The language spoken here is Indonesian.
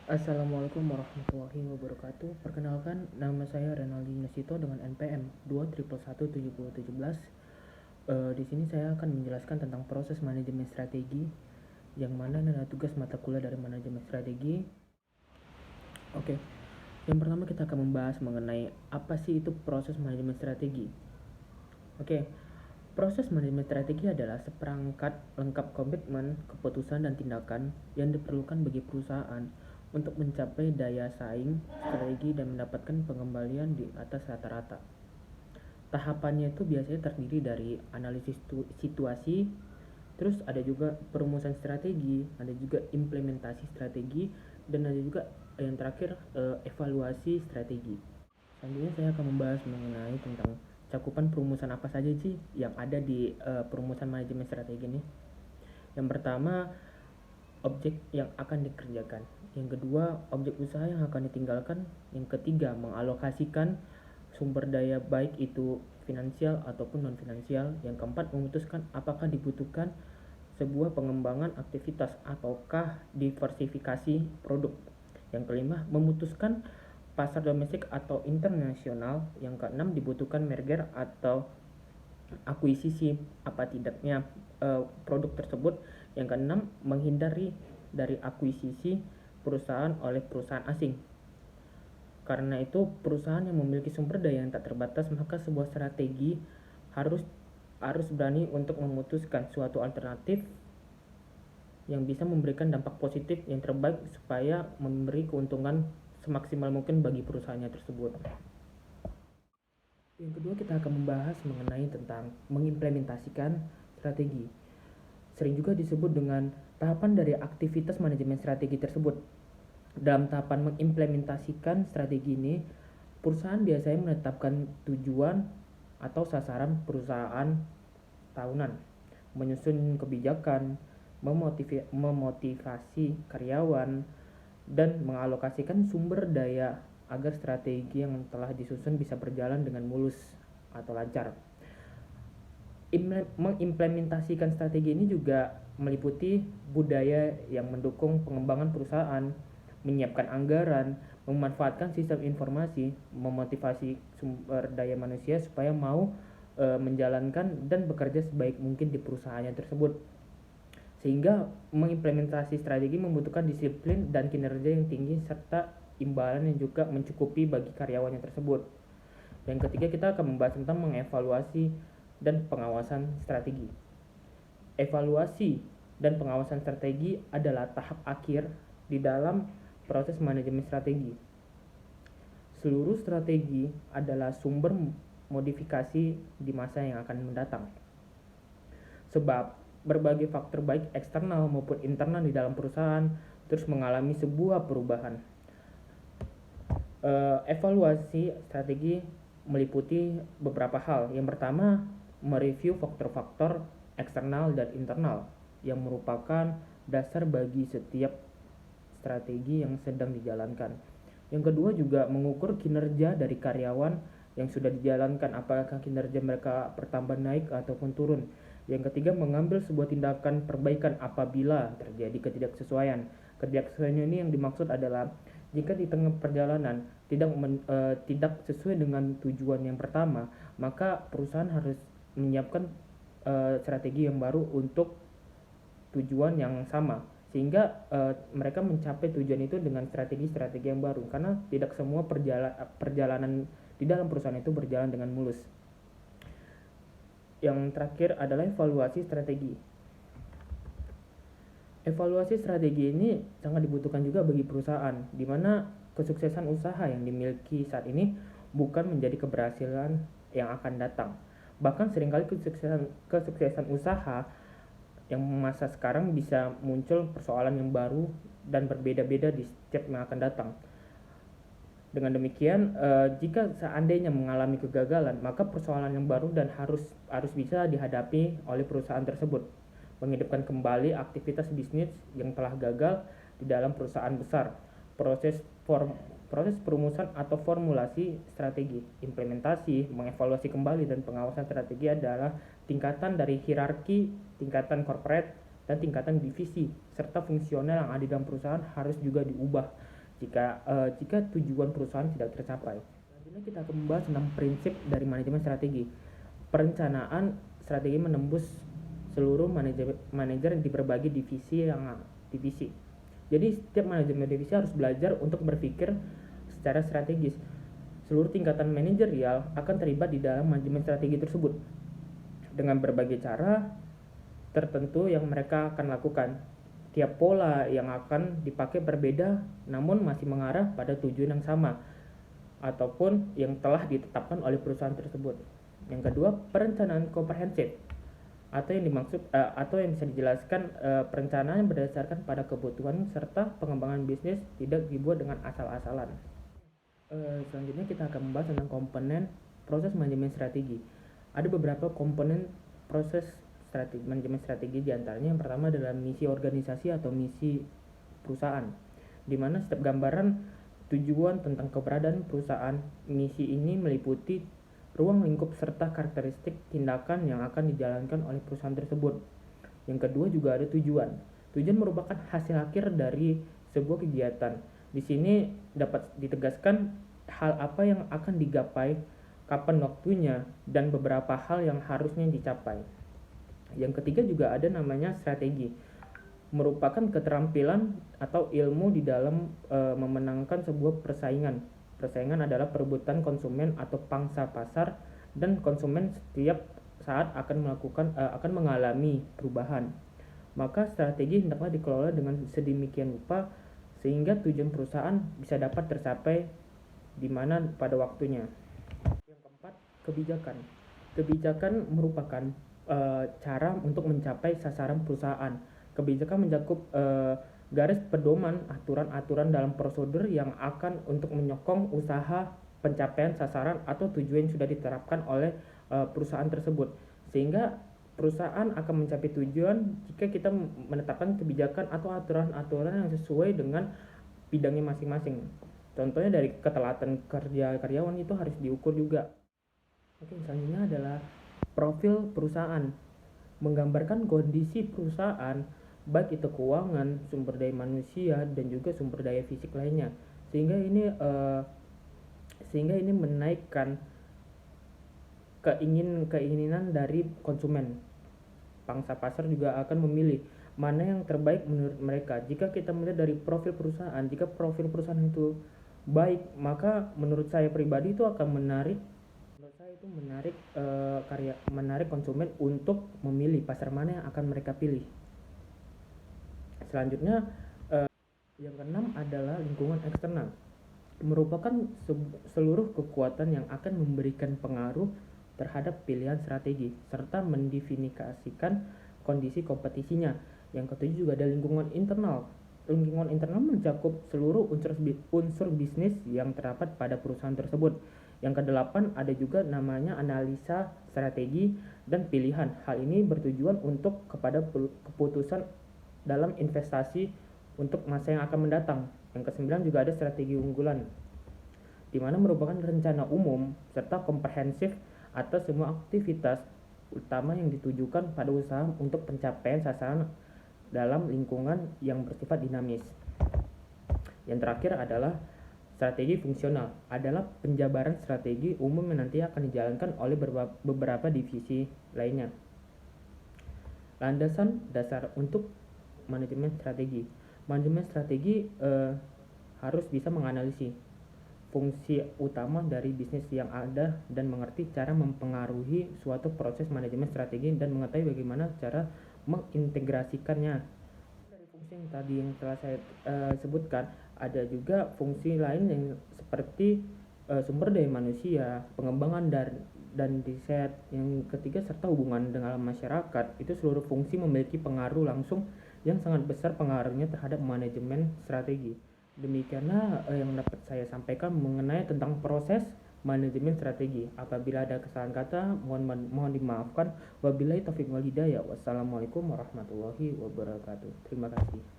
Assalamualaikum warahmatullahi wabarakatuh. Perkenalkan, nama saya Renaldi Nesito dengan NPM 2111717. Di sini saya akan menjelaskan tentang proses manajemen strategi, yang mana adalah tugas mata kuliah dari manajemen strategi. Oke, yang pertama kita akan membahas mengenai apa sih itu proses manajemen strategi. Oke, proses manajemen strategi adalah seperangkat lengkap komitmen, keputusan, dan tindakan yang diperlukan bagi perusahaan untuk mencapai daya saing, strategi, dan mendapatkan pengembalian di atas rata-rata. Tahapannya itu biasanya terdiri dari analisis situasi, terus ada juga perumusan strategi, ada juga implementasi strategi, dan ada juga yang terakhir evaluasi strategi. Selanjutnya saya akan membahas mengenai tentang cakupan perumusan apa saja sih yang ada di perumusan manajemen strategi ini. Yang pertama, objek yang akan dikerjakan. Yang kedua, objek usaha yang akan ditinggalkan. Yang ketiga, mengalokasikan sumber daya baik itu finansial ataupun non finansial. Yang keempat, memutuskan apakah dibutuhkan sebuah pengembangan aktivitas ataukah diversifikasi produk. Yang kelima, memutuskan pasar domestik atau internasional. Yang keenam, dibutuhkan merger atau akuisisi apa tidaknya produk tersebut. Yang keenam, menghindari dari akuisisi perusahaan oleh perusahaan asing. Karena itu, perusahaan yang memiliki sumber daya yang tak terbatas, maka sebuah strategi harus berani untuk memutuskan suatu alternatif yang bisa memberikan dampak positif yang terbaik supaya memberi keuntungan semaksimal mungkin bagi perusahaannya tersebut. Yang kedua, kita akan membahas mengenai tentang mengimplementasikan strategi. Sering juga disebut dengan tahapan dari aktivitas manajemen strategi tersebut. Dalam tahapan mengimplementasikan strategi ini, perusahaan biasanya menetapkan tujuan atau sasaran perusahaan tahunan, menyusun kebijakan, memotivasi karyawan, dan mengalokasikan sumber daya agar strategi yang telah disusun bisa berjalan dengan mulus atau lancar. Mengimplementasikan strategi ini juga meliputi budaya yang mendukung pengembangan perusahaan, menyiapkan anggaran, memanfaatkan sistem informasi, memotivasi sumber daya manusia supaya mau menjalankan dan bekerja sebaik mungkin di perusahaannya tersebut. Sehingga mengimplementasi strategi membutuhkan disiplin dan kinerja yang tinggi serta imbalan yang juga mencukupi bagi karyawannya tersebut. Yang ketiga, kita akan membahas tentang mengevaluasi dan pengawasan strategi. Evaluasi dan pengawasan strategi adalah tahap akhir di dalam proses manajemen strategi. Seluruh strategi adalah sumber modifikasi di masa yang akan mendatang. Sebab berbagai faktor baik eksternal maupun internal di dalam perusahaan terus mengalami sebuah perubahan. Evaluasi strategi meliputi beberapa hal. Yang pertama, mereview faktor-faktor eksternal dan internal yang merupakan dasar bagi setiap strategi yang sedang dijalankan. Yang kedua juga mengukur kinerja dari karyawan yang sudah dijalankan, apakah kinerja mereka bertambah naik ataupun turun. Yang ketiga, mengambil sebuah tindakan perbaikan apabila terjadi ketidaksesuaian. Ketidaksesuaian ini yang dimaksud adalah jika di tengah perjalanan tidak sesuai dengan tujuan yang pertama, maka perusahaan harus menyiapkan strategi yang baru untuk tujuan yang sama, sehingga mereka mencapai tujuan itu dengan strategi-strategi yang baru, karena tidak semua perjalanan di dalam perusahaan itu berjalan dengan mulus. Yang terakhir adalah evaluasi strategi. Evaluasi strategi ini sangat dibutuhkan juga bagi perusahaan, di mana kesuksesan usaha yang dimiliki saat ini bukan menjadi keberhasilan yang akan datang. Bahkan seringkali kesuksesan usaha yang masa sekarang bisa muncul persoalan yang baru dan berbeda-beda di setiap yang akan datang. Dengan demikian, jika seandainya mengalami kegagalan, maka persoalan yang baru dan harus bisa dihadapi oleh perusahaan tersebut, menghidupkan kembali aktivitas bisnis yang telah gagal di dalam perusahaan besar. Proses perumusan atau formulasi strategi, implementasi, mengevaluasi kembali, dan pengawasan strategi adalah tingkatan dari hierarki, tingkatan corporate, dan tingkatan divisi, serta fungsional yang ada di dalam perusahaan harus juga diubah jika tujuan perusahaan tidak tercapai. Selanjutnya kita akan membahas tentang prinsip dari manajemen strategi. Perencanaan strategi menembus seluruh manajer di berbagai divisi. Jadi setiap manajemen divisi harus belajar untuk berpikir secara strategis. Seluruh tingkatan manajerial akan terlibat di dalam manajemen strategi tersebut dengan berbagai cara tertentu yang mereka akan lakukan. Tiap pola yang akan dipakai berbeda namun masih mengarah pada tujuan yang sama ataupun yang telah ditetapkan oleh perusahaan tersebut. Yang kedua, perencanaan komprehensif atau yang bisa dijelaskan perencanaan berdasarkan pada kebutuhan serta pengembangan bisnis, tidak dibuat dengan asal-asalan. Selanjutnya kita akan membahas tentang komponen proses manajemen strategi. Ada beberapa komponen proses manajemen strategi, diantaranya yang pertama adalah misi organisasi atau misi perusahaan, di mana setiap gambaran tujuan tentang keberadaan perusahaan. Misi ini meliputi ruang lingkup serta karakteristik tindakan yang akan dijalankan oleh perusahaan tersebut. Yang kedua juga ada tujuan. Tujuan merupakan hasil akhir dari sebuah kegiatan. Di sini dapat ditegaskan hal apa yang akan digapai, kapan waktunya, dan beberapa hal yang harusnya dicapai. Yang ketiga juga ada namanya strategi, merupakan keterampilan atau ilmu di dalam memenangkan sebuah persaingan. Persaingan adalah perebutan konsumen atau pangsa pasar, dan konsumen setiap saat akan mengalami perubahan. Maka strategi hendaklah dikelola dengan sedemikian rupa sehingga tujuan perusahaan bisa dapat tercapai di mana pada waktunya. Yang keempat, kebijakan. Kebijakan merupakan cara untuk mencapai sasaran perusahaan. Kebijakan mencakup garis pedoman, aturan-aturan dalam prosedur yang akan untuk menyokong usaha pencapaian sasaran atau tujuan yang sudah diterapkan oleh perusahaan tersebut, sehingga perusahaan akan mencapai tujuan jika kita menetapkan kebijakan atau aturan-aturan yang sesuai dengan bidangnya masing-masing. Contohnya dari ketelatan kerja karyawan itu harus diukur juga. Oke, selanjutnya adalah profil perusahaan, menggambarkan kondisi perusahaan, baik itu keuangan, sumber daya manusia, dan juga sumber daya fisik lainnya, sehingga ini menaikkan keinginan dari konsumen. Pangsa pasar juga akan memilih mana yang terbaik menurut mereka. Jika kita melihat dari profil perusahaan, jika profil perusahaan itu baik, maka menurut saya pribadi itu akan menarik konsumen untuk memilih pasar mana yang akan mereka pilih. Selanjutnya yang keenam adalah lingkungan eksternal, merupakan seluruh kekuatan yang akan memberikan pengaruh terhadap pilihan strategi serta mendefinisikan kondisi kompetisinya. Yang ketujuh juga ada lingkungan internal. Lingkungan internal mencakup seluruh unsur bisnis yang terdapat pada perusahaan tersebut. Yang kedelapan ada juga namanya analisa strategi dan pilihan. Hal ini bertujuan untuk kepada keputusan dalam investasi untuk masa yang akan mendatang. Yang kesembilan juga ada strategi unggulan, di mana merupakan rencana umum serta komprehensif atas semua aktivitas utama yang ditujukan pada usaha untuk pencapaian sasaran dalam lingkungan yang bersifat dinamis. Yang terakhir adalah strategi fungsional, adalah penjabaran strategi umum yang nanti akan dijalankan oleh beberapa divisi lainnya. Landasan dasar untuk manajemen strategi. Manajemen strategi harus bisa menganalisis fungsi utama dari bisnis yang ada dan mengerti cara mempengaruhi suatu proses manajemen strategi dan mengetahui bagaimana cara mengintegrasikannya. Dari fungsi yang tadi yang telah saya sebutkan, ada juga fungsi lain yang seperti sumber daya manusia, pengembangan dan riset. Yang ketiga serta hubungan dengan masyarakat. Itu seluruh fungsi memiliki pengaruh langsung yang sangat besar pengaruhnya terhadap manajemen strategi. Demikianlah yang dapat saya sampaikan mengenai tentang proses manajemen strategi. Apabila ada kesalahan kata, mohon dimaafkan. Wabillahi taufiq wal hidayah. Wassalamualaikum warahmatullahi wabarakatuh. Terima kasih.